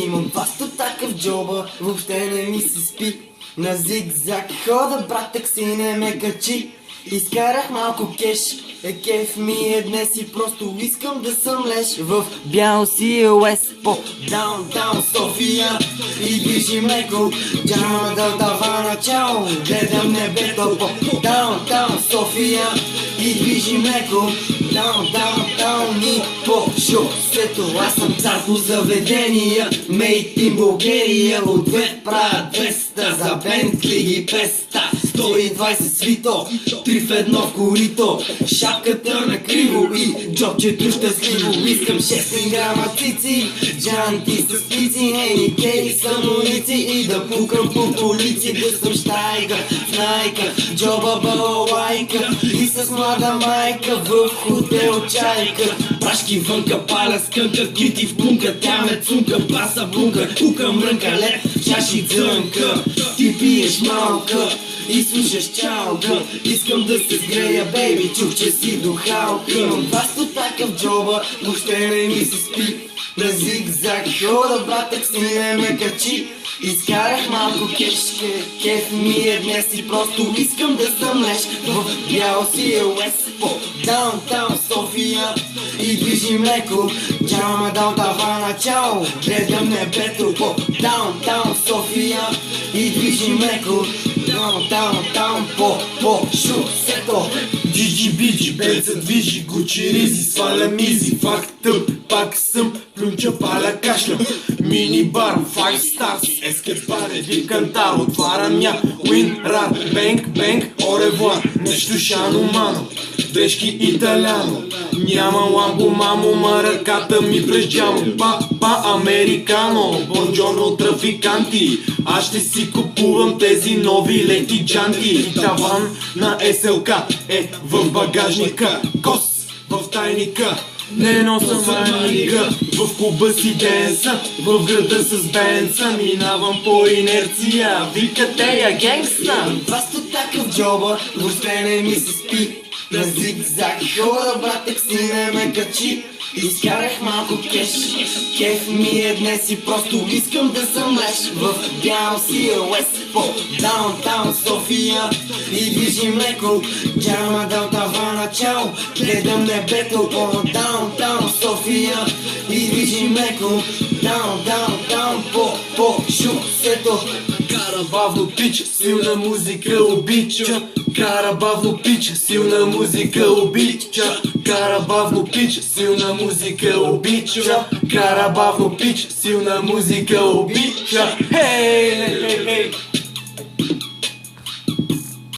Имам два стотака в джоба, въобще не ми се спи. На зигзаг хода, брат, такси не ме качи. Изкарах малко кеш, кеф ми е днес и просто искам да съм леш. В бял CLS по даунтаун София и движим леко. Джама да дава начало, гледам небето по даунтаун София и движим леко. Даунтаун и по шосето. Аз съм цар по заведения, мейт in България. От две правя 200 за Бентли ги 500. 120 свито, 3 в едно в корито. Шапката на криво и джобчето щастливо. Искам 6 грама цици, джанти с пици, ей, кей, самолици и да пукам по полици. Да съм щайка, знайка, джоба балалайка и с млада майка в хотел чайка. Прашки вънка, паля скънка, кити в бунка, тя ме цунка, баса бунка, кука мрънка, лед, чаши цънка. Ти пиеш малка и слушаш чалка. Искам да се сгрея, бейби, чух, че си духалка. Имам два стотака в джоба, въобще не ми се спи. На зигзаг хода, брат, такси не ме качи. Изкарах малко кеш, кеф ми е днес и просто искам да съм леш. В бял CLS по даунтаун София и движим леко. Джама дал дава начало, гледам небето по даунтаун София и движим леко. Даунтаун по шосето. Джиджи биджи, бед се движи, Гучи ризи, сваля мизи, факт тъп, пак съм, плюнча, паля, кашлям. Мини бар, 5 stars, ескепаре, дикантар, отварям я, уин, рар, бенг, бенг, оревуар, нещо шано, мано, дрежки италяно. Няма ламбо, мамо, ма ръката ми през джамо. Па, американо, бонджорно, трафиканти. Аз ще си купувам тези нови леки джанти. Таван на СЛК е в багажника, кос в тайника. Не носа маника, в клуба си денса, в града с бенца. Минавам по инерция, викате я генгста. Два стотака в джоба, въобще не ми се спи. На зигзаг хода, брат, такси не ме качи. Изкарах малко кеш, кеф ми е днес и просто искам да съм леш. В бял CLS по даунтаун София и движим леко. Джама дал дава начало, гледам небето по даунтаун София и движим леко. Даунтаун по шосето. Кара бавно пич, силна музика обича. Кара бавно пич, силна музика обича. Кара бавно пич, силна музика обича. Кара бавно пич, силна музика обича. Хей, хей, хей.